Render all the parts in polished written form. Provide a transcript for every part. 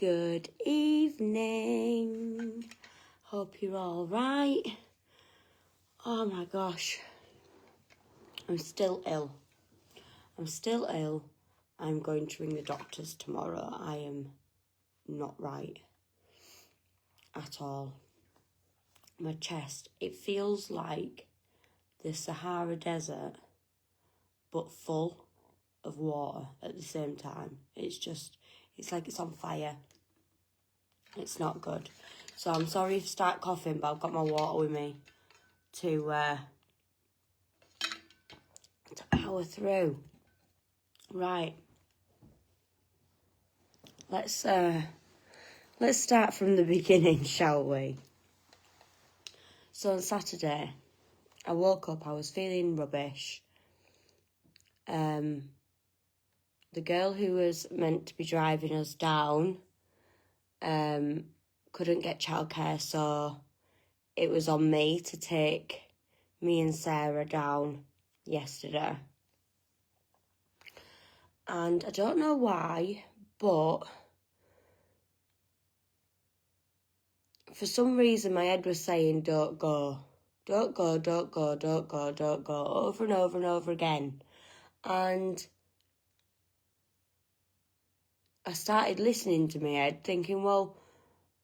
Good evening. Hope you're all right. Oh my gosh. I'm still ill. I'm going to ring the doctors tomorrow. I am not right at all. My chest, it feels like the Sahara Desert, but full of water at the same time. It's like it's on fire. It's not good. So I'm sorry if I start coughing, but I've got my water with me to power through. Right. Let's start from the beginning, shall we? So on Saturday, I woke up, I was feeling rubbish. The girl who was meant to be driving us down couldn't get childcare, so it was on me to take me and Sarah down yesterday. And I don't know why, but for some reason my head was saying, don't go, over and over and over again. And I started listening to my head, thinking, well,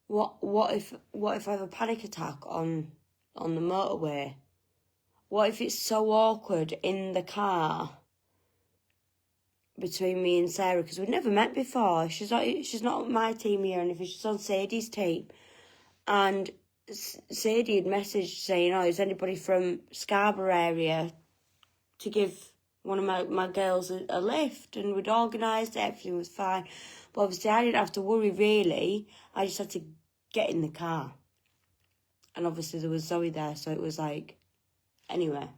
what if I have a panic attack on the motorway? What if it's so awkward in the car between me and Sarah, because we'd never met before. She's not on my team here or anything. She's on Sadie's team. And Sadie had messaged saying, oh, is anybody from Scarborough area to give one of my girls a lift? And we'd organised it, everything was fine. But obviously I didn't have to worry, really. I just had to get in the car. And obviously there was Zoe there, so it was like... Anyway,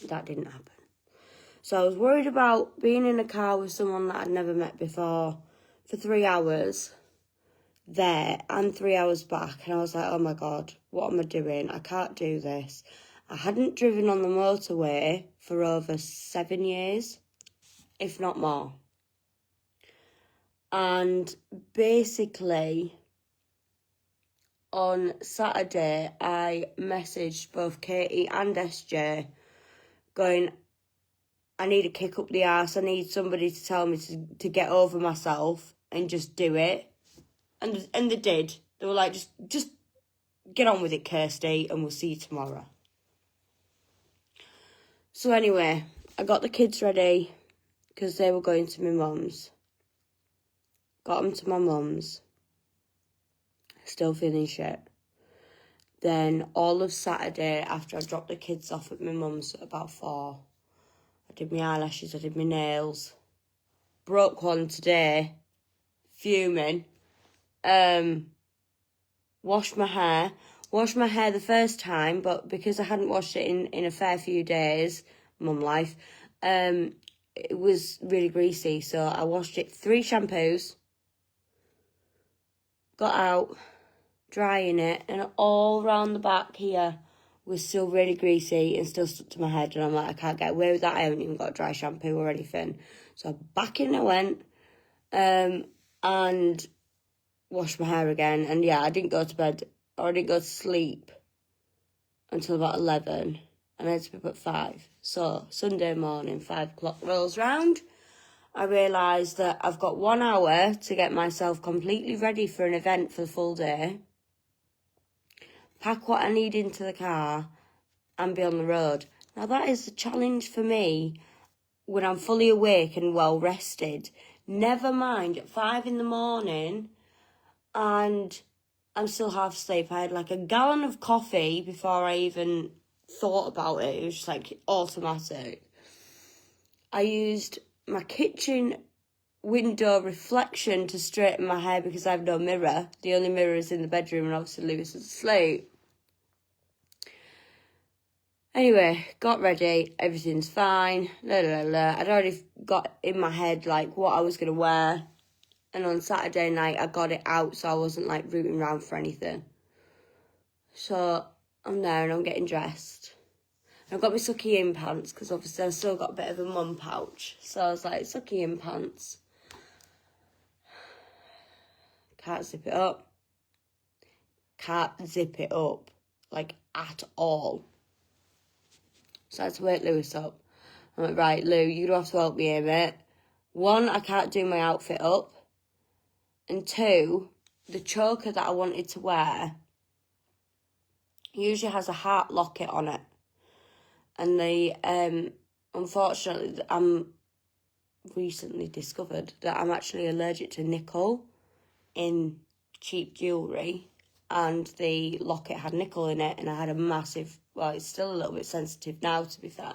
that didn't happen. So I was worried about being in a car with someone that I'd never met before for 3 hours there and 3 hours back. And I was like, oh my God, what am I doing? I can't do this. I hadn't driven on the motorway for over 7 years, if not more. And basically, on Saturday, I messaged both Katie and SJ going, I need a kick up the arse. I need somebody to tell me to get over myself and just do it. And they did. They were like, just get on with it, Kirsty, and we'll see you tomorrow. So anyway, I got the kids ready because they were going to my mum's. Got them to my mum's. Still feeling shit. Then all of Saturday, after I dropped the kids off at my mum's at about 4, I did my eyelashes, I did my nails. Broke one today. Fuming. Washed my hair. Washed my hair the first time, but because I hadn't washed it in a fair few days, mum life, it was really greasy. So I washed it 3 shampoos. Got out, drying it, and all round the back here was still really greasy and still stuck to my head. And I'm like, I can't get away with that. I haven't even got a dry shampoo or anything. So back in I went and washed my hair again. And yeah, I didn't go to bed, or I didn't go to sleep until about 11. And I had to be up at 5. So Sunday morning, 5 o'clock rolls round. I realised that I've got 1 hour to get myself completely ready for an event for the full day. Pack what I need into the car and be on the road. Now that is a challenge for me when I'm fully awake and well rested. Never mind at 5 in the morning and I'm still half asleep. I had like a gallon of coffee before I even thought about it. It was just like automatic. I used my kitchen window reflection to straighten my hair because I have no mirror. The only mirror is in the bedroom and obviously Lewis is asleep. Anyway, got ready, everything's fine, I'd already got in my head like what I was going to wear, and on Saturday night I got it out so I wasn't like rooting around for anything. So I'm there and I'm getting dressed. I've got my sucky in pants because obviously I've still got a bit of a mum pouch. So I was like, sucky in pants. Can't zip it up. Can't zip it up, like, at all. So I had to wake Lewis up. I'm like, right, Lou, you're going to have to help me here, mate. 1, I can't do my outfit up. And 2, the choker that I wanted to wear usually has a heart locket on it. And unfortunately, I'm recently discovered that I'm actually allergic to nickel in cheap jewellery. And the locket had nickel in it, and I had a massive, well, it's still a little bit sensitive now, to be fair.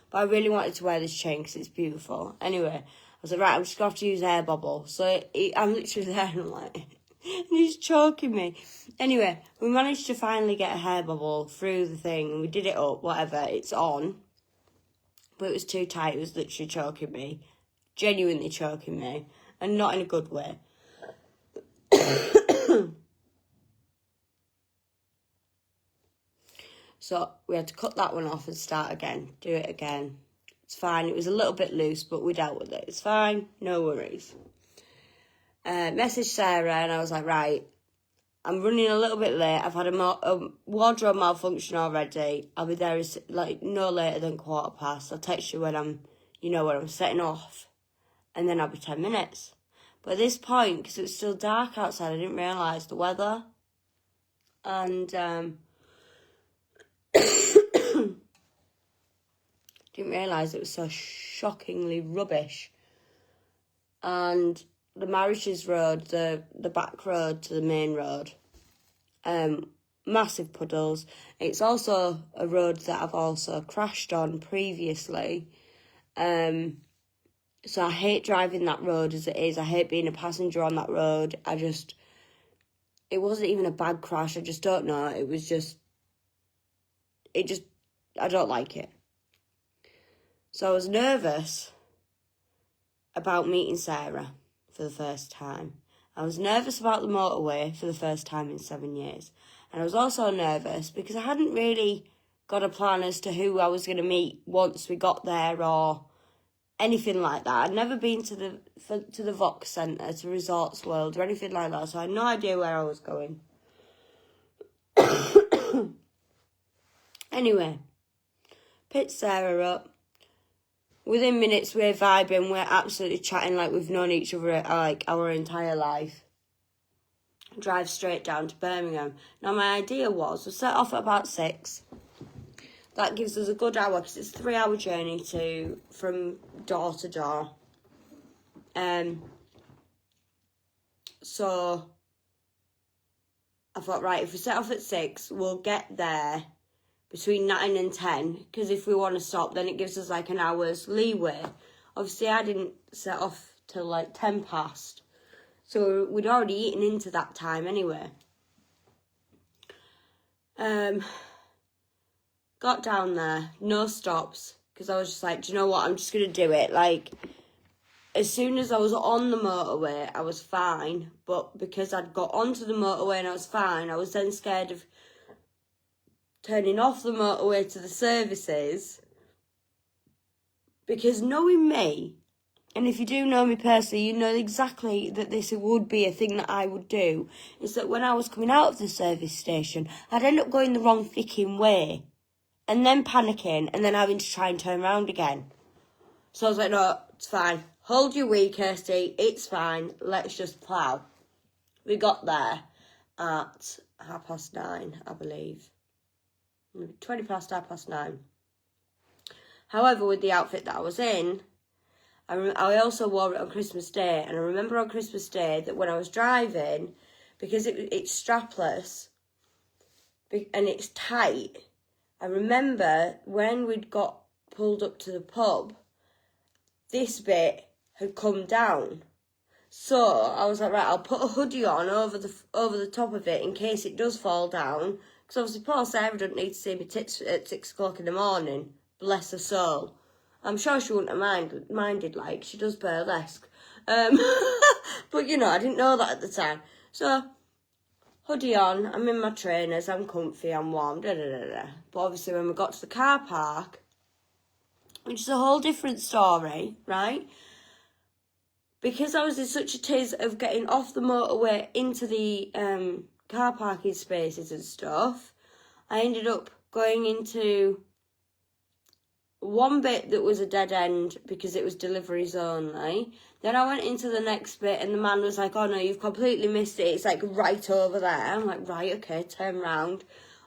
But I really wanted to wear this chain because it's beautiful. Anyway, I was like, right, I'm just going to have to use air bubble. So I'm literally there, and I'm like, and he's choking me. Anyway, we managed to finally get a hair bubble through the thing, and we did it up, whatever, it's on. But it was too tight, it was literally choking me. Genuinely choking me, and not in a good way. So we had to cut that one off and start again. Do it again. It's fine. It was a little bit loose, but we dealt with it. It's fine. No worries. Messaged Sarah, and I was like, right, I'm running a little bit late. I've had a wardrobe malfunction already. I'll be there no later than 15:15. I'll text you when I'm setting off. And then I'll be 10 minutes. But at this point, because it was still dark outside, I didn't realise the weather. And didn't realise it was so shockingly rubbish. And the Marishes Road, the back road to the main road, massive puddles. It's also a road that I've also crashed on previously. So I hate driving that road as it is. I hate being a passenger on that road. It wasn't even a bad crash. I just don't know. I don't like it. So I was nervous about meeting Sarah for the first time. I was nervous about the motorway for the first time in 7 years. And I was also nervous because I hadn't really got a plan as to who I was going to meet once we got there or anything like that. I'd never been to the Vox Centre, to Resorts World or anything like that, so I had no idea where I was going. Anyway, picked Sarah up. Within minutes, we're vibing, we're absolutely chatting like we've known each other like our entire life. Drive straight down to Birmingham. Now, my idea was, we'll set off at about 6. That gives us a good hour, because it's a 3-hour journey from door to door. So I thought, right, if we set off at 6, we'll get there between 9 and 10, because if we want to stop, then it gives us like an hour's leeway. Obviously, I didn't set off till like 10 past, so we'd already eaten into that time anyway. Got down there, no stops, because I was just like, do you know what, I'm just going to do it. Like, as soon as I was on the motorway, I was fine, but because I'd got onto the motorway and I was fine, I was then scared of turning off the motorway to the services, because knowing me, and if you do know me personally, you know exactly that this would be a thing that I would do, is that when I was coming out of the service station, I'd end up going the wrong freaking way, and then panicking, and then having to try and turn around again. So I was like, no, it's fine. Hold your wee, Kirsty, it's fine, let's just plough. We got there at 9:30, I believe. 20 past 9:30. However, with the outfit that I was in, I also wore it on Christmas Day, and I remember on Christmas Day that when I was driving, because it's strapless and it's tight, I remember when we'd got pulled up to the pub, this bit had come down. So I was like, right, I'll put a hoodie on over the top of it in case it does fall down. Because obviously poor Sarah doesn't need to see me tits at 6 o'clock in the morning. Bless her soul. I'm sure she wouldn't have minded, like, she does burlesque. But, you know, I didn't know that at the time. So, hoodie on, I'm in my trainers, I'm comfy, I'm warm, da-da-da-da. But obviously when we got to the car park, which is a whole different story, right? because I was in such a tiz of getting off the motorway into the car parking spaces and stuff, I ended up going into one bit that was a dead end because it was deliveries only. Then I went into the next bit and the man was like, oh no, you've completely missed it. It's like right over there. I'm like, right, okay, turn round.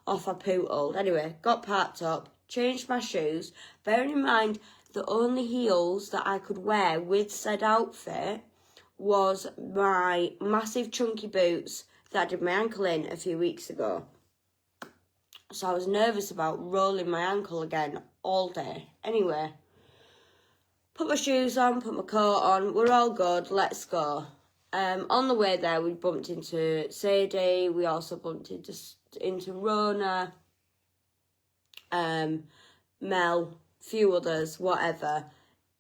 Off I pootled. Anyway, got parked up, changed my shoes. Bearing in mind, the only heels that I could wear with said outfit was my massive chunky boots that I did my ankle in a few weeks ago. So I was nervous about rolling my ankle again all day. Anyway, put my shoes on, put my coat on, we're all good, let's go. On the way there, we bumped into Sadie, we also bumped into Rona, Mel, few others, whatever.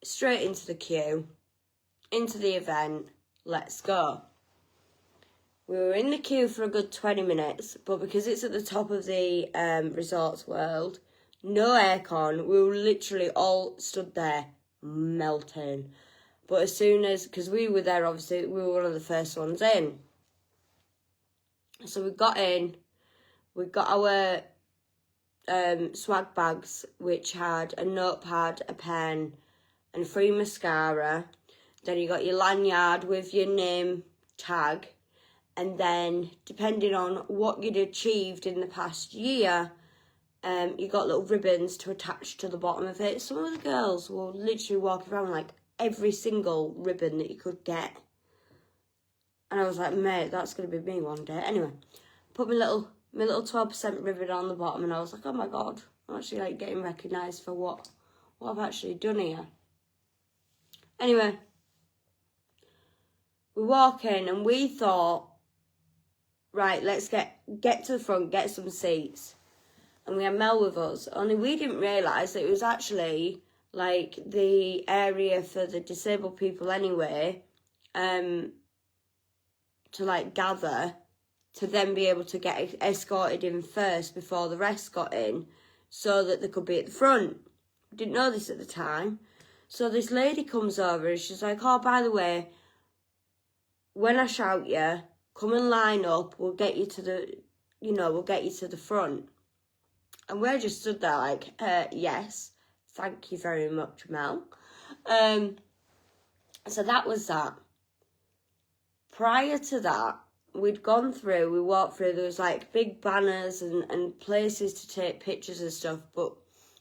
Straight into the queue, into the event, let's go. We were in the queue for a good 20 minutes, but because it's at the top of the Resorts World, no aircon, we were literally all stood there melting. But as soon as, because we were there, obviously, we were one of the first ones in. So we got in, we got our swag bags, which had a notepad, a pen, and free mascara. Then you got your lanyard with your name tag. And then, depending on what you'd achieved in the past year, you got little ribbons to attach to the bottom of it. Some of the girls were literally walking around like every single ribbon that you could get. And I was like, mate, that's going to be me one day. Anyway, put my little 12% ribbon on the bottom, and I was like, oh my God, I'm actually like getting recognised for what I've actually done here. Anyway, we walk in and we thought, right, let's get to the front, get some seats. And we had Mel with us. Only we didn't realise that it was actually like the area for the disabled people anyway, to like gather, to then be able to get escorted in first before the rest got in, so that they could be at the front. We didn't know this at the time. So this lady comes over and she's like, oh, by the way, when I shout you, come and line up, we'll get you to the front. And we're just stood there like, yes, thank you very much, Mel. So that was that. Prior to that, we walked through, there was like big banners and places to take pictures and stuff, but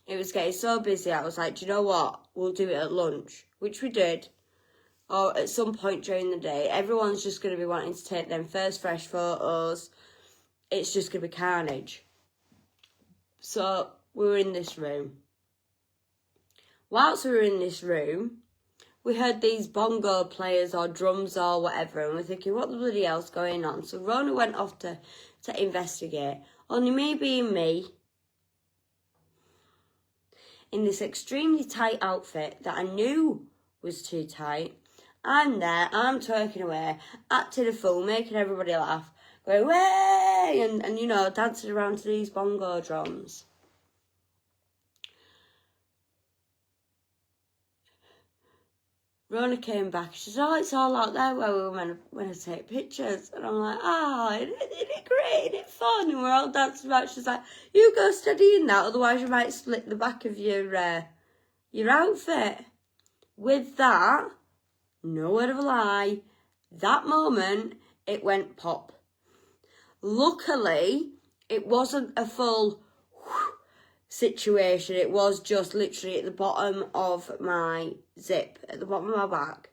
it was getting so busy, I was like, do you know what, we'll do it at lunch, which we did. Or at some point during the day, everyone's just going to be wanting to take them first fresh photos. It's just going to be carnage. So we were in this room. Whilst we were in this room, we heard these bongo players or drums or whatever, and we're thinking, what the bloody hell's going on? So Rona went off to investigate. Only me being me, in this extremely tight outfit that I knew was too tight, I'm there, I'm twerking away, acting a fool, making everybody laugh, going, way, and you know, dancing around to these bongo drums. Rona came back, she said, oh, it's all out there where we were when to take pictures. And I'm like, isn't it great, isn't it fun? And we're all dancing about. She's like, you go steady in that, otherwise you might split the back of your outfit. With that, no word of a lie, that moment, it went pop. Luckily, it wasn't a full situation. It was just literally at the bottom of my zip, at the bottom of my back.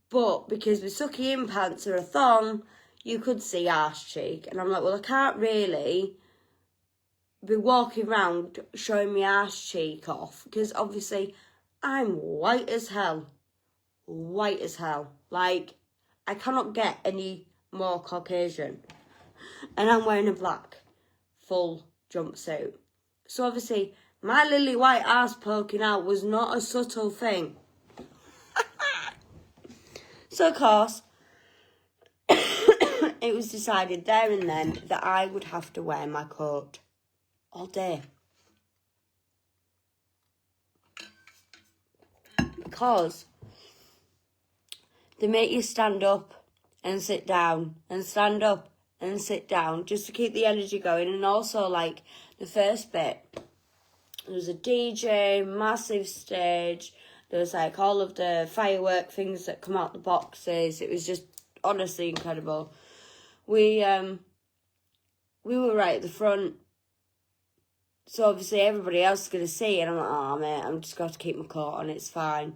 But because my sucky in pants are a thong, you could see arse cheek. And I'm like, well, I can't really be walking around showing my arse cheek off, because obviously I'm white as hell. White as hell. Like, I cannot get any more Caucasian. And I'm wearing a black full jumpsuit. So obviously, my lily white ass poking out was not a subtle thing. So of course, it was decided there and then that I would have to wear my coat all day. Because they make you stand up and sit down and stand up and sit down just to keep the energy going. And also, like, the first bit, there was a DJ, massive stage. There was, like, all of the firework things that come out the boxes. It was just honestly incredible. We were right at the front. So, obviously, everybody else is going to see it. And I'm like, oh, mate, I'm just going to keep my coat on. It's fine.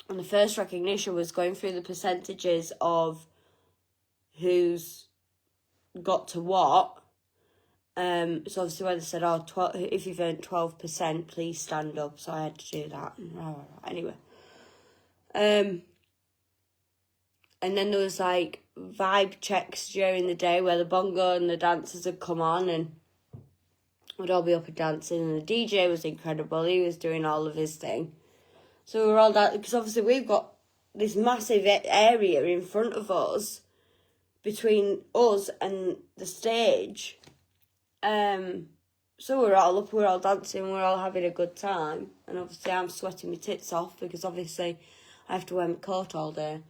And the first recognition was going through the percentages of who's got to what. So obviously when they said, if you've earned 12%, please stand up. So I had to do that. Anyway. And then there was like vibe checks during the day where the bongo and the dancers had come on and we'd all be up and dancing. And the DJ was incredible. He was doing all of his thing. So we were all dancing, because obviously we've got this massive area in front of us, between us and the stage. So we're all up, we're all dancing, we're all having a good time. And obviously I'm sweating my tits off, because obviously I have to wear my coat all day.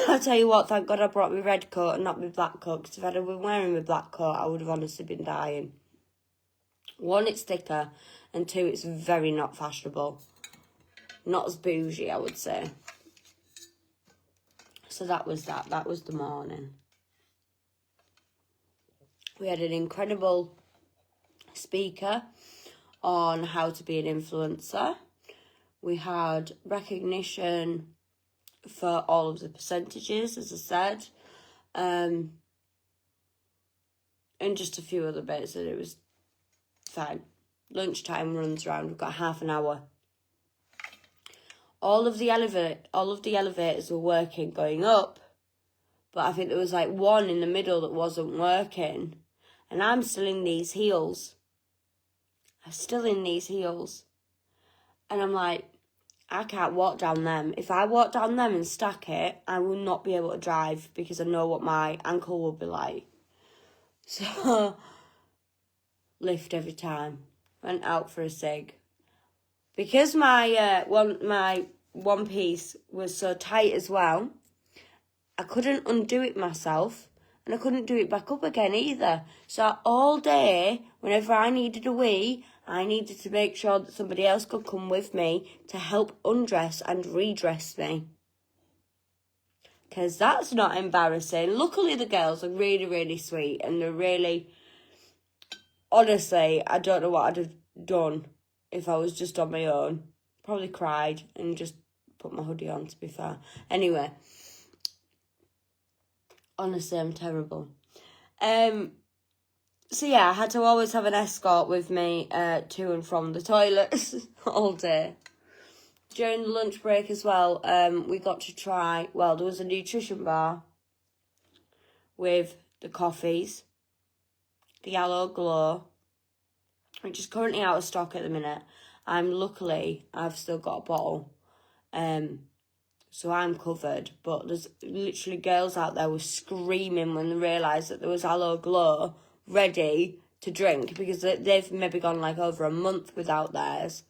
I'll tell you what, thank God I brought my red coat and not my black coat, because if I'd have been wearing my black coat, I would have honestly been dying. 1, it's thicker, and 2, it's very not fashionable. Not as bougie, I would say. So that was that. That was the morning. We had an incredible speaker on how to be an influencer. We had recognition for all of the percentages, as I said. And just a few other bits, and it was fine. Lunchtime runs around. We've got half an hour. All of the elevators were working going up, but I think there was like one in the middle that wasn't working. And I'm still in these heels. And I'm like, I can't walk down them. If I walk down them and stack it, I will not be able to drive, because I know what my ankle will be like. So, lift every time. Went out for a cig. Because my one piece was so tight as well, I couldn't undo it myself, and I couldn't do it back up again either. So all day, whenever I needed a wee, I needed to make sure that somebody else could come with me to help undress and redress me. Because that's not embarrassing. Luckily, the girls are really, really sweet, and they're really... Honestly, I don't know what I'd have done if I was just on my own. Probably cried and just put my hoodie on, to be fair. Anyway. Honestly, I'm terrible. So yeah, I had to always have an escort with me to and from the toilets all day. During the lunch break as well, we got to try... Well, there was a nutrition bar with the coffees, the Aloe Glow, which is currently out of stock at the minute. Luckily, I've still got a bottle, so I'm covered. But there's literally girls out there were screaming when they realised that there was Aloe Glow ready to drink, because they've maybe gone like over a month without theirs.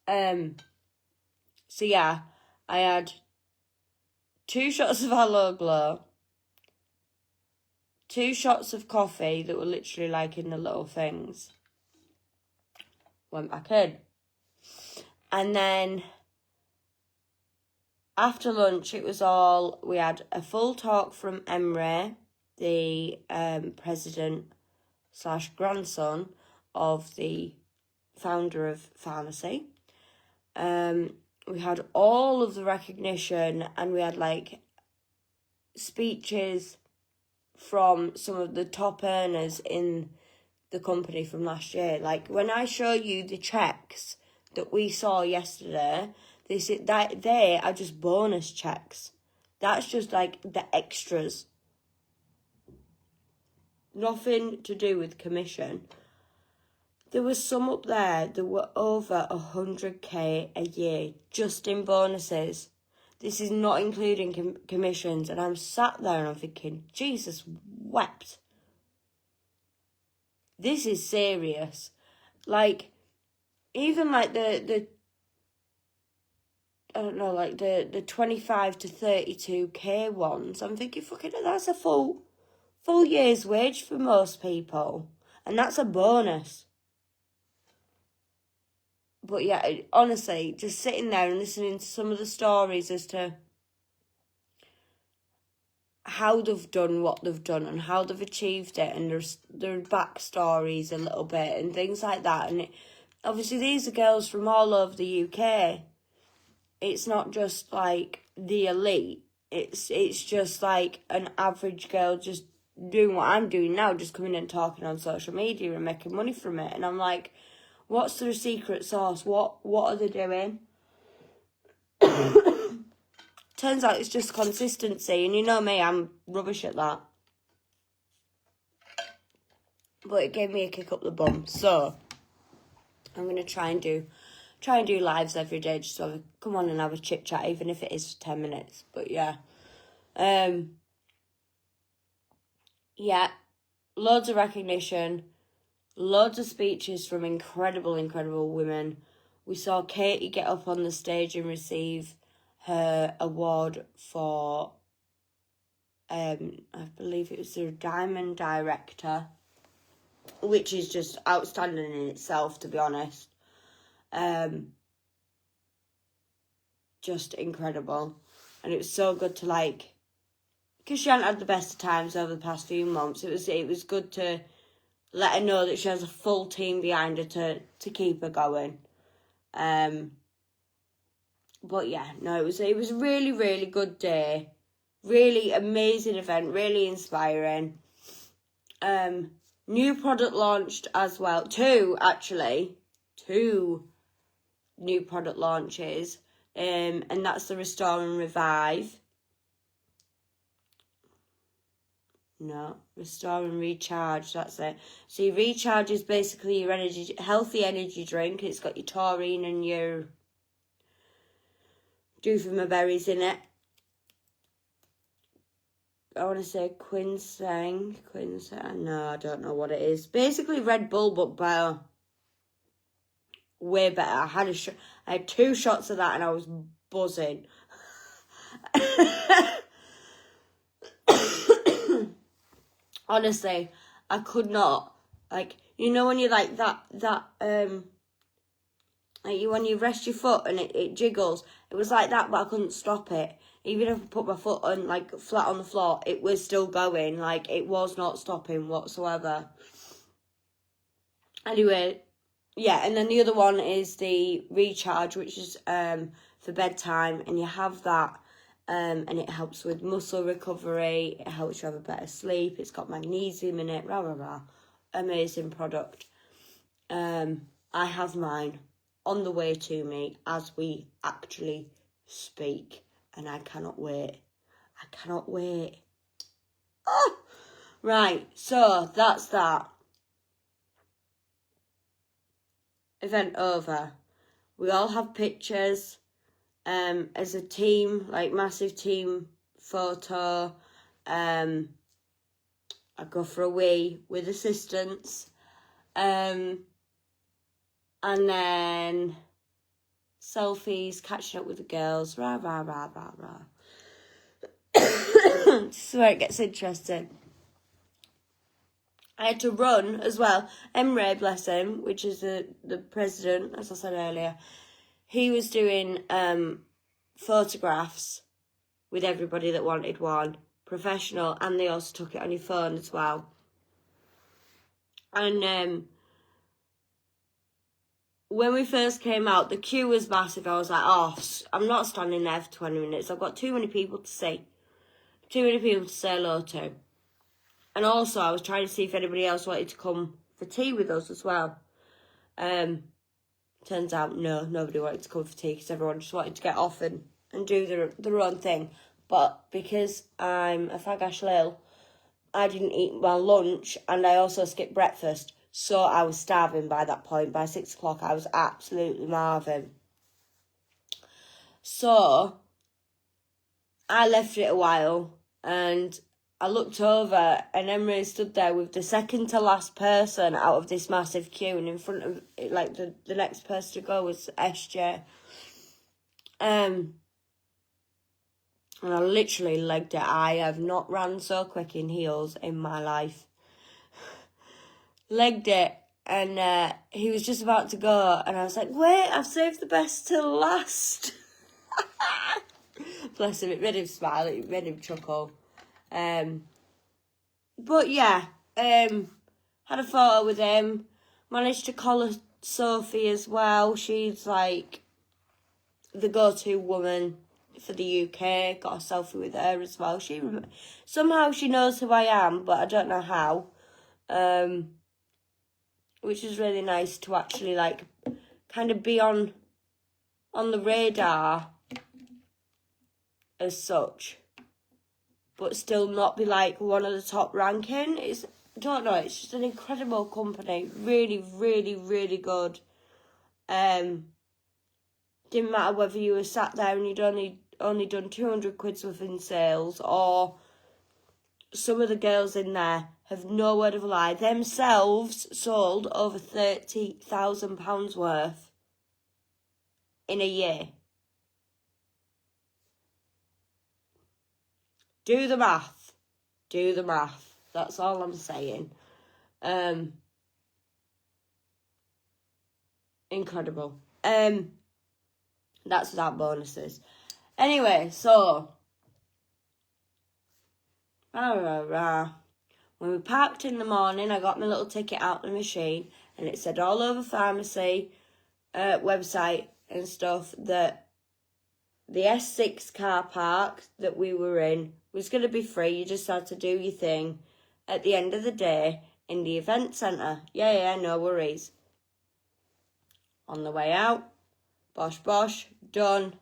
So yeah, I had 2 shots of Aloe Glow, 2 shots of coffee that were literally like in the little things. Went back in. And then after lunch, we had a full talk from Emre, the president / grandson of the founder of Farmasi. We had all of the recognition, and we had like speeches from some of the top earners in the company from last year. Like, when I show you the checks that we saw yesterday, they are just bonus checks. That's just like the extras. Nothing to do with commission. There was some up there that were over 100k a year just in bonuses. This is not including commissions. And I'm sat there and I'm thinking, Jesus wept. This is serious. Like, even like the I don't know, like the 25 to 32k ones. I'm thinking, fucking, that's a full year's wage for most people, and that's a bonus. But yeah, honestly, just sitting there and listening to some of the stories as to how they've done what they've done and how they've achieved it, and their backstories a little bit and things like that. And obviously these are girls from all over the UK. It's not just like the elite. It's just like an average girl just doing what I'm doing now, just coming and talking on social media and making money from it. And I'm like, what's their secret sauce? What are they doing? Turns out it's just consistency, and you know me, I'm rubbish at that. But it gave me a kick up the bum, so I'm gonna try and do lives every day, just so I come on and have a chit chat, even if it is for 10 minutes. But yeah, yeah, loads of recognition, loads of speeches from incredible women. We saw Katie get up on the stage and receive her award for, I believe it was the Diamond Director, which is just outstanding in itself, to be honest. Just incredible. And it was so good to, like, because she hadn't had the best of times over the past few months, it was good to let her know that she has a full team behind her to keep her going. But yeah, no, it was a really, really good day. Really amazing event, really inspiring. New product launched as well. Two new product launches. And that's the Restore and Revive. No, Restore and Recharge, that's it. So your Recharge is basically your healthy energy drink. It's got your taurine and your doofarma berries in it. I want to say Quinsang. No, I don't know what it is. Basically Red Bull, but better. Way better. I had 2 shots of that and I was buzzing. Honestly, I could not. Like, you know when you like that like when you rest your foot and it jiggles. It was like that, but I couldn't stop it. Even if I put my foot on, like, flat on the floor, it was still going. Like, it was not stopping whatsoever. Anyway, yeah, and then the other one is the Recharge, which is for bedtime, and you have that, and it helps with muscle recovery. It helps you have a better sleep. It's got magnesium in it. Rah rah rah, amazing product. I have mine on the way to me as we actually speak, and I cannot wait. Oh! Right, so that's that. Event over. We all have pictures as a team, like massive team photo. I go for a wee with assistants. And then selfies, catching up with the girls. Rah, rah, rah, rah, rah. This is where it gets interesting. I had to run as well. Emre, bless him, which is the president, as I said earlier, he was doing photographs with everybody that wanted one, professional, and they also took it on your phone as well. And when we first came out, the queue was massive. I was like, oh, I'm not standing there for 20 minutes. I've got too many people to see. Too many people to say hello to. And also, I was trying to see if anybody else wanted to come for tea with us as well. Turns out, no, nobody wanted to come for tea because everyone just wanted to get off and do their own thing. But because I'm a fagash lil, I didn't eat my lunch and I also skipped breakfast. So I was starving by that point. By 6 o'clock, I was absolutely marvin. So I left it a while and I looked over and Emre stood there with the second to last person out of this massive queue, and in front of it, like the next person to go was SJ. And I literally legged it. I have not ran so quick in heels in my life. Legged it, and he was just about to go, and I was like, wait, I've saved the best till last. Bless him, it made him smile, it made him chuckle. But yeah, had a photo with him, managed to collar Sophie as well. She's like the go-to woman for the UK. Got a selfie with her as well. Somehow she knows who I am, but I don't know how. Which is really nice to actually like kind of be on the radar as such, but still not be like one of the top ranking. I don't know, it's just an incredible company. Really, really, really good. Didn't matter whether you were sat there and you'd only done 200 quid's worth in sales, or some of the girls in there have no word of a lie, themselves sold over £30,000 worth in a year. Do the math. Do the math. That's all I'm saying. Incredible. That's without bonuses. Anyway, so when we parked in the morning, I got my little ticket out the machine, and it said all over Farmasi website and stuff that the S6 car park that we were in was going to be free. You just had to do your thing at the end of the day in the event centre. Yeah, no worries. On the way out, bosh, done,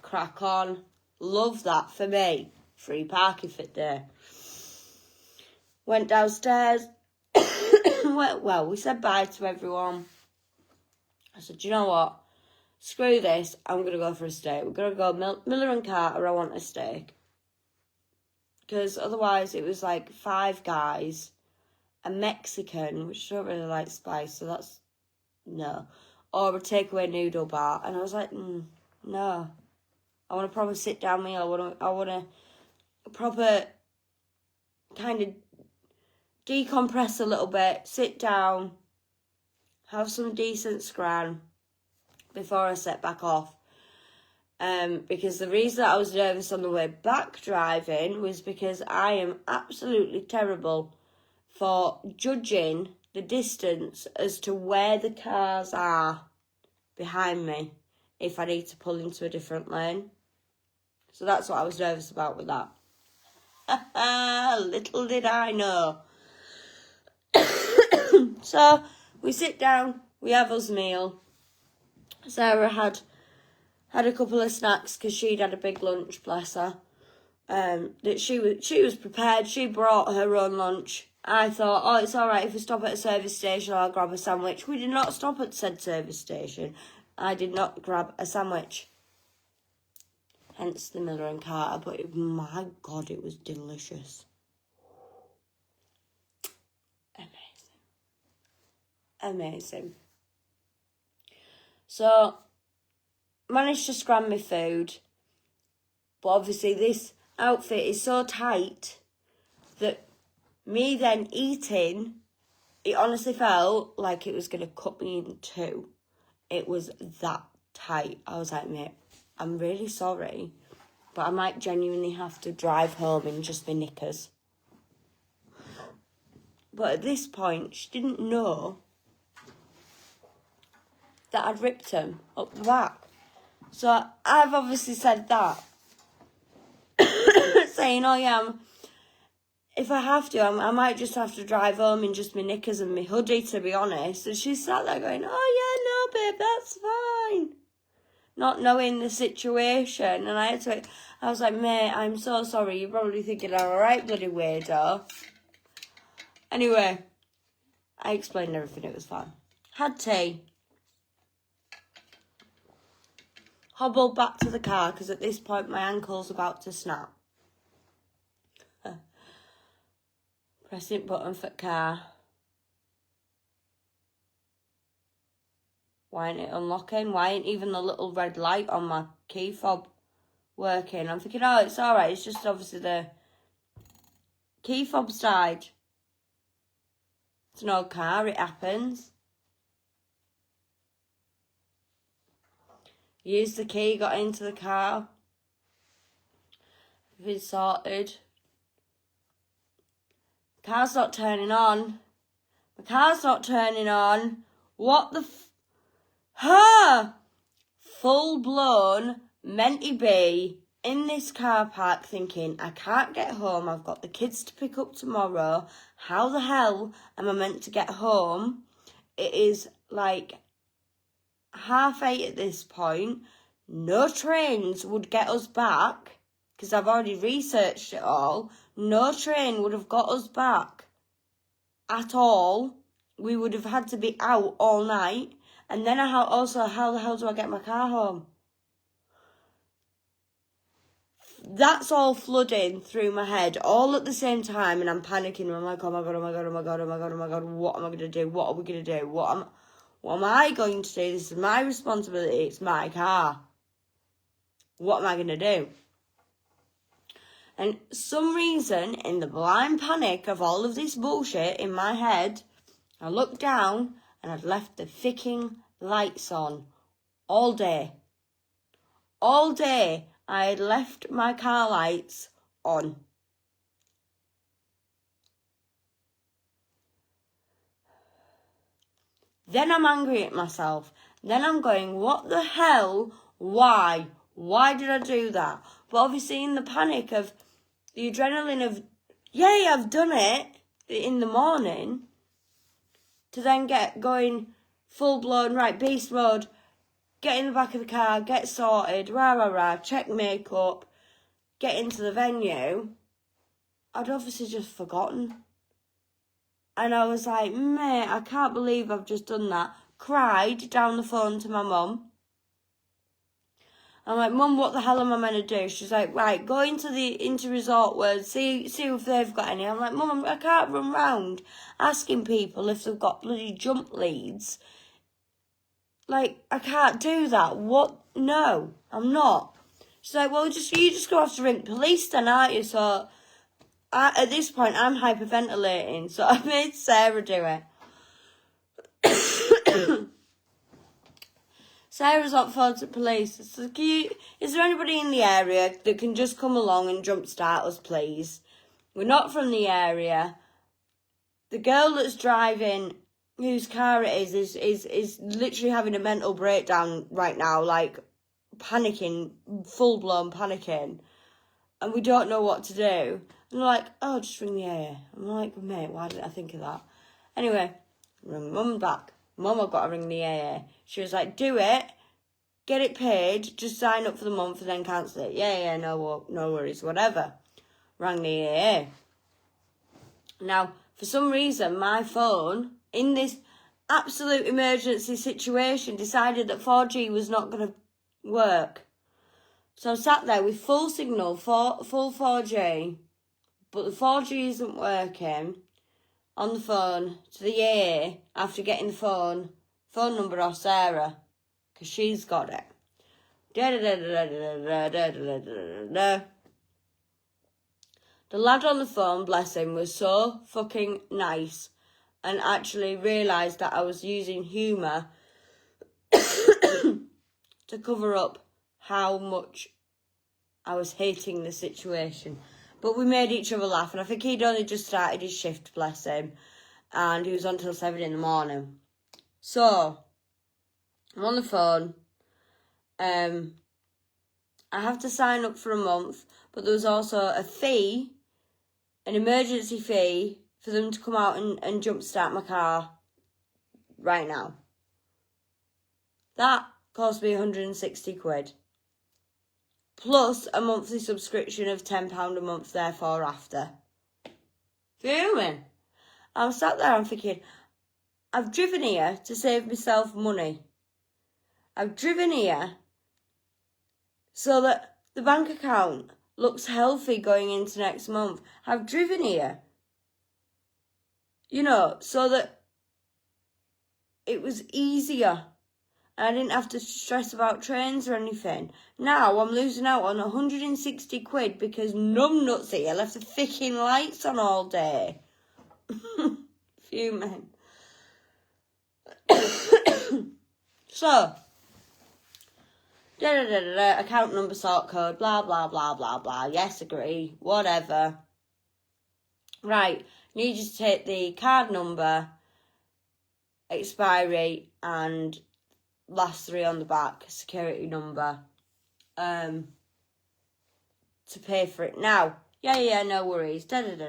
crack on. Love that for me. Free parking for there. Went downstairs. Well, we said bye to everyone. I said, you know what? Screw this. I'm going to go for a steak. We're going to go Miller and Carter. I want a steak. Because otherwise it was like 5 guys, a Mexican, which I don't really like spice, so that's no. Or a takeaway noodle bar. And I was like, no. I want a proper sit down meal. I want a proper kind of decompress a little bit, sit down, have some decent scran before I set back off. Because the reason I was nervous on the way back driving was because I am absolutely terrible for judging the distance as to where the cars are behind me if I need to pull into a different lane. So that's what I was nervous about with that. Little did I know. So we sit down, we have us meal. Sarah had a couple of snacks because she'd had a big lunch, bless her. That she was prepared. She brought her own lunch. I thought, oh, it's all right if we stop at a service station, I'll grab a sandwich. We did not stop at said service station. I did not grab a sandwich. Hence the Miller and Carter, but my God, it was delicious. Amazing. So, managed to scram my food, but obviously this outfit is so tight that me then eating, it honestly felt like it was going to cut me in two. It was that tight. I was like, mate, I'm really sorry, but I might genuinely have to drive home in just my knickers. But at this point, she didn't know that I'd ripped them up the back. So I've obviously said that, saying, oh yeah, if I have to, I might just have to drive home in just my knickers and my hoodie, to be honest. And she sat there going, oh yeah, no babe, that's fine. Not knowing the situation. And I was like, mate, I'm so sorry. You're probably thinking I'm a right bloody weirdo. Anyway, I explained everything, it was fine. Had tea. Hobbled back to the car because at this point my ankle's about to snap. Pressing button for car. Why ain't it unlocking? Why ain't even the little red light on my key fob working? I'm thinking, oh, it's alright. It's just obviously the key fob's died. It's an old car. It happens. Used the key, got into the car. Been sorted. Car's not turning on. The car's not turning on. What the full blown meant to be in this car park thinking, I can't get home. I've got the kids to pick up tomorrow. How the hell am I meant to get home? It is like 8:30 at this point. No trains would get us back because I've already researched it all. No train would have got us back at all. We would have had to be out all night. And then how the hell do I get my car home? That's all flooding through my head all at the same time, and I'm panicking. I'm like, oh my god, what am I going to do? What are we going to do? What am I going to do? This is my responsibility. It's my car. What am I going to do? And some reason, in the blind panic of all of this bullshit in my head, I looked down and I'd left the ficking lights on all day. All day I had left my car lights on. Then I'm angry at myself. Then I'm going, what the hell? Why? Why did I do that? But obviously in the panic of the adrenaline of, yay, I've done it in the morning, to then get going full blown, right, beast mode, get in the back of the car, get sorted, check makeup, get into the venue, I'd obviously just forgotten. And I was like, mate, I can't believe I've just done that. Cried down the phone to my mum. I'm like, Mum, what the hell am I meant to do? She's like, right, go into Resort World, see if they've got any. I'm like, Mum, I can't run round asking people if they've got bloody jump leads. Like, I can't do that. What? No, I'm not. She's like, well, you just go have to ring police then, aren't you? So, at this point, I'm hyperventilating. So I made Sarah do it. Sarah's on phone to police. So is there anybody in the area that can just come along and jumpstart us, please? We're not from the area. The girl that's driving, whose car it is literally having a mental breakdown right now, like panicking, full-blown panicking. And we don't know what to do. And they're like, oh, just ring the AA. I'm like, mate, why didn't I think of that? Anyway, ring Mum back. Mum, I've got to ring the AA. She was like, do it, get it paid, just sign up for the month and then cancel it. Yeah, no worries, whatever. Rang the AA. Now, for some reason, my phone, in this absolute emergency situation, decided that 4G was not going to work. So I sat there with full signal, full 4G, but the 4G isn't working on the phone to the AA after getting the phone number off Sarah, because she's got it. The lad on the phone, bless him, was so fucking nice and actually realised that I was using humour to cover up how much I was hating the situation. But we made each other laugh, and I think he'd only just started his shift, bless him, and he was on till 7 in the morning. So, I'm on the phone. I have to sign up for a month, but there was also a fee, an emergency fee, for them to come out and jumpstart my car right now. That cost me 160 quid. Plus a monthly subscription of £10 a month therefore after. Fuming. I'm sat there, I'm thinking, I've driven here to save myself money. I've driven here so that the bank account looks healthy going into next month. I've driven here, so that it was easier. I didn't have to stress about trains or anything. Now I'm losing out on 160 quid because numbnuts here left the freaking lights on all day. Fuming. So, account number, sort code, blah, blah, blah, blah, blah. Yes, agree, whatever. Right, need you to take the card number, expiry, and last 3 on the back, security number, to pay for it now. Yeah, no worries. Didn't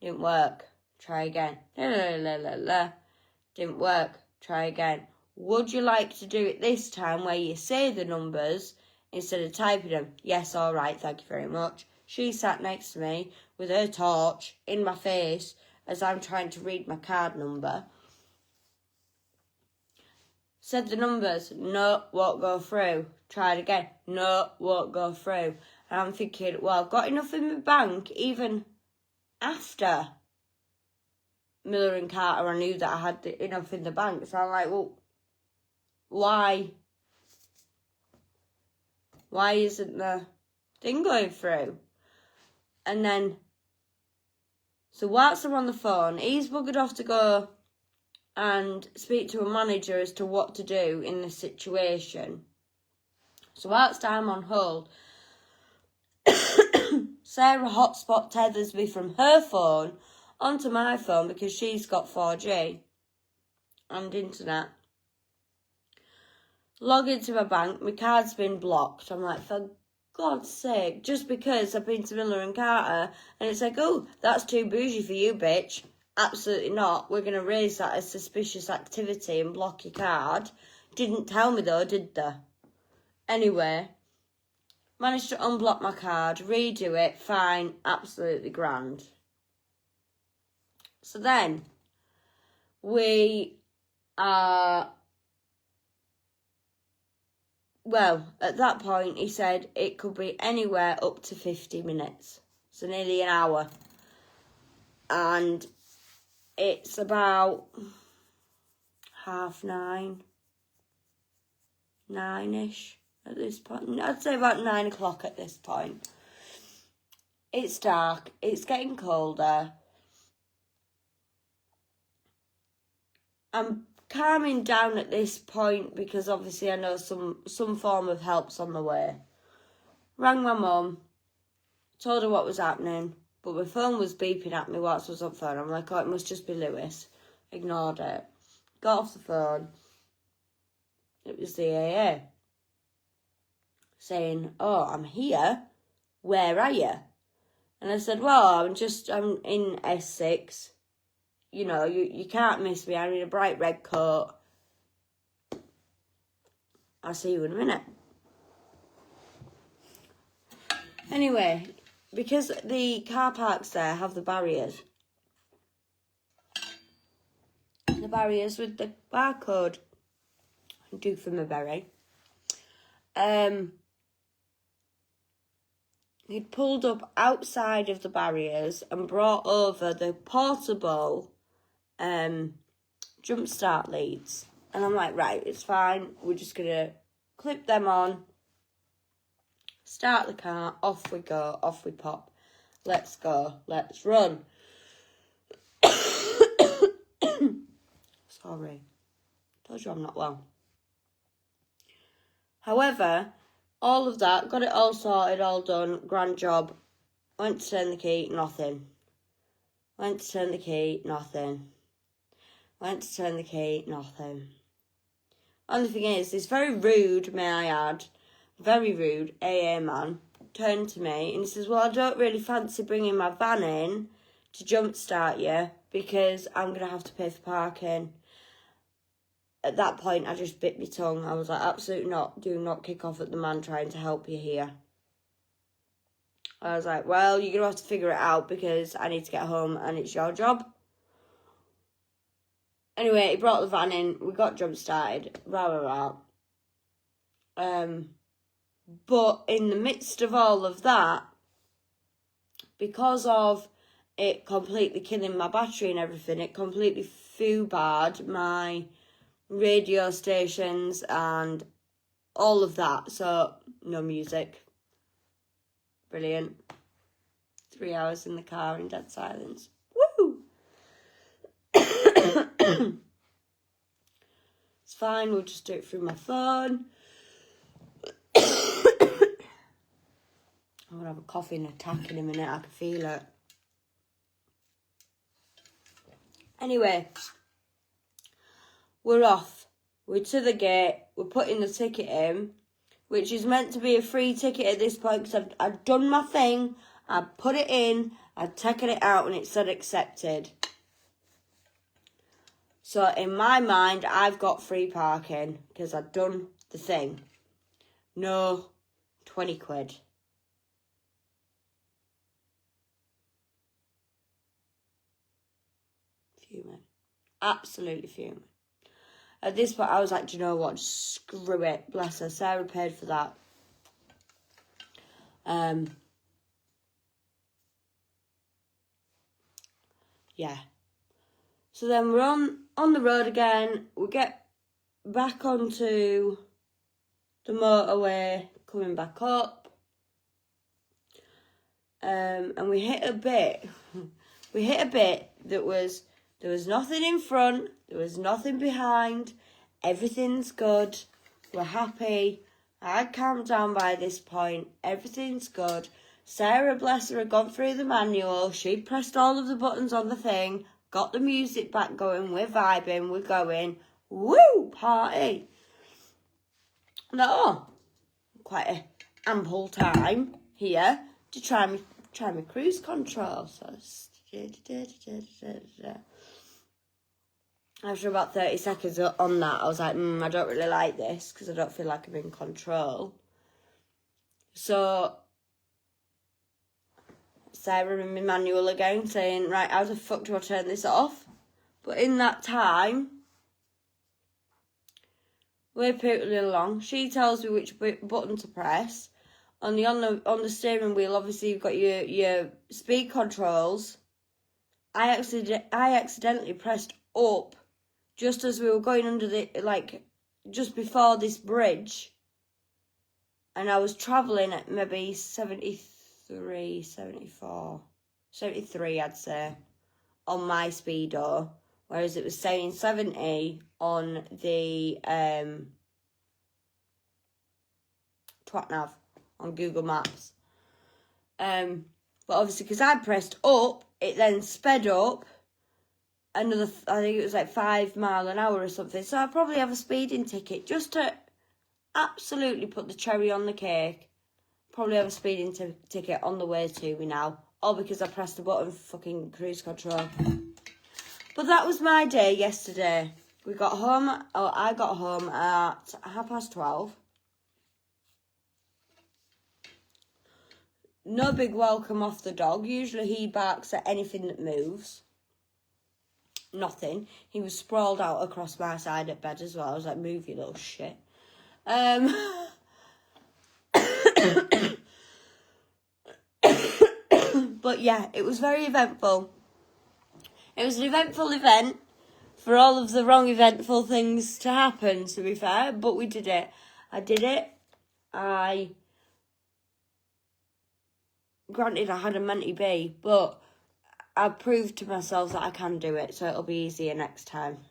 work. Try again. Didn't work. Try again. Would you like to do it this time where you say the numbers instead of typing them? Yes, all right, thank you very much. She sat next to me with her torch in my face as I'm trying to read my card number. Said the numbers, no, won't go through. Tried again, no, won't go through. And I'm thinking, well, I've got enough in my bank, even after Miller and Carter, I knew that I had enough in the bank. So I'm like, well, why isn't the thing going through? And then, so whilst I'm on the phone, he's buggered off to go and speak to a manager as to what to do in this situation. So whilst I'm on hold, Sarah hotspot tethers me from her phone onto my phone because she's got 4G and internet. Log into my bank, my card's been blocked. I'm like, for God's sake, just because I've been to Miller and Carter, and it's like, oh, that's too bougie for you, bitch. Absolutely not. We're going to raise that as suspicious activity and block your card. Didn't tell me though, did they? Anyway, managed to unblock my card, redo it, fine, absolutely grand. So then, we are... Well, at that point, he said it could be anywhere up to 50 minutes. So nearly an hour. And it's about 9:30, 9-ish at this point. I'd say about 9 o'clock at this point. It's dark. It's getting colder. I'm calming down at this point because obviously I know some form of help's on the way. Rang my mum, told her what was happening, but my phone was beeping at me whilst I was on the phone. I'm like, oh, it must just be Lewis. Ignored it. Got off the phone. It was the AA saying, oh, I'm here. Where are you? And I said, well, I'm in S6. You know, you can't miss me. I'm in a bright red coat. I'll see you in a minute. Anyway, because the car parks there have the barriers. The barriers with the barcode. Do for my berry. He'd pulled up outside of the barriers and brought over the portable jump start leads. And I'm like, right, it's fine. We're just going to clip them on, start the car, off we go, off we pop. Let's go, let's run. Sorry. Told you I'm not well. However, all of that, got it all sorted, all done, grand job. Went to turn the key, nothing. Went to turn the key, nothing. Went to turn the key, nothing. Only thing is, this very rude, may I add, very rude AA man turned to me and he says, well, I don't really fancy bringing my van in to jumpstart you because I'm going to have to pay for parking. At that point, I just bit my tongue. I was like, absolutely not. Do not kick off at the man trying to help you here. I was like, well, you're going to have to figure it out because I need to get home and it's your job. Anyway, he brought the van in. We got jump started. But in the midst of all of that, because of it completely killing my battery and everything, it completely foobarred my radio stations and all of that. So no music. Brilliant. 3 hours in the car in dead silence. Woo! It's fine, we'll just do it through my phone. I'm gonna have a coughing attack in a minute, I can feel it. Anyway, we're off. We're to the gate, we're putting the ticket in, which is meant to be a free ticket at this point because I've done my thing, I put it in, I'd taken it out and it said accepted. So in my mind, I've got free parking because I've done the thing. No, 20 quid. Fuming. Absolutely fuming. At this point, I was like, do you know what? Screw it. Bless her. Sarah paid for that. Yeah. So then we're on the road again. We get back onto the motorway, coming back up. And we hit a bit. We hit a bit that was... There was nothing in front. There was nothing behind. Everything's good. We're happy. I calmed down by this point. Everything's good. Sarah, bless her, had gone through the manual. She pressed all of the buttons on the thing. Got the music back going. We're vibing. We're going. Woo! Party. Oh, quite a ample time here to try my cruise control. So... After about 30 seconds on that, I was like, I don't really like this because I don't feel like I'm in control. So, Sarah in my manual again saying, right, how the fuck do I turn this off? But in that time, we're pootling along. She tells me which button to press. On the steering wheel, obviously, you've got your speed controls. I accidentally pressed up just as we were going under just before this bridge. And I was travelling at maybe 73, I'd say, on my speedo. Whereas it was saying 70 on the TwatNav on Google Maps. But obviously, because I pressed up, it then sped up another, I think it was like 5 miles an hour or something. So I'll probably have a speeding ticket just to absolutely put the cherry on the cake. Probably have a speeding ticket on the way to me now. All because I pressed the button for fucking cruise control. But that was my day yesterday. I got home at 12:30. No big welcome off the dog. Usually he barks at anything that moves. Nothing. He was sprawled out across my side of bed as well. I was like, move, you little shit. But yeah, it was very eventful. It was an eventful event for all of the wrong eventful things to happen, to be fair. But we did it. I did it. Granted, I had a mentee B, but I proved to myself that I can do it, so it'll be easier next time.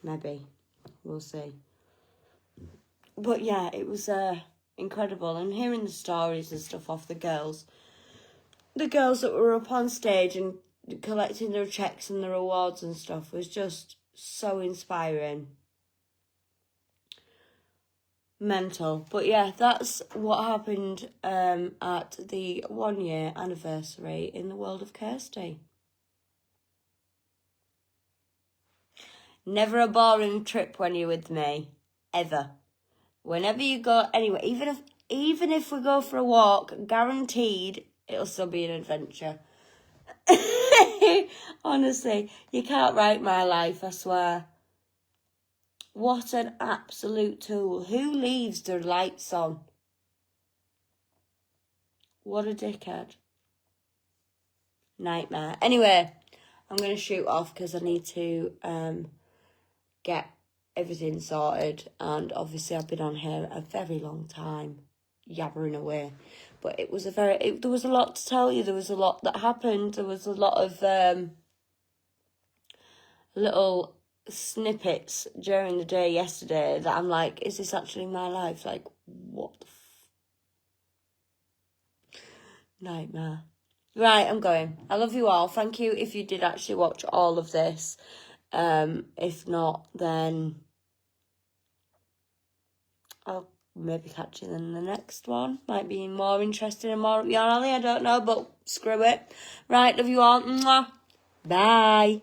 Maybe. We'll see. But yeah, it was incredible. And hearing the stories and stuff off the girls that were up on stage and collecting their checks and their awards and stuff was just so inspiring. Mental. But yeah, that's what happened at the 1 year anniversary in the world of Kirsty. Never a boring trip when you're with me. Ever. Whenever you go anywhere, even if we go for a walk, guaranteed it'll still be an adventure. Honestly, you can't write my life, I swear. What an absolute tool. Who leaves their lights on? What a dickhead. Nightmare. Anyway, I'm going to shoot off because I need to get everything sorted. And obviously I've been on here a very long time, yabbering away. But it was there was a lot to tell you. There was a lot that happened. There was a lot of little snippets during the day yesterday that I'm like, is this actually my life? Like, what the nightmare. Right, I'm going. I love you all. Thank you if you did actually watch all of this. If not, then I'll maybe catch you in the next one. Might be more interesting and more up your alley, I don't know, but screw it. Right, love you all. Mwah. Bye.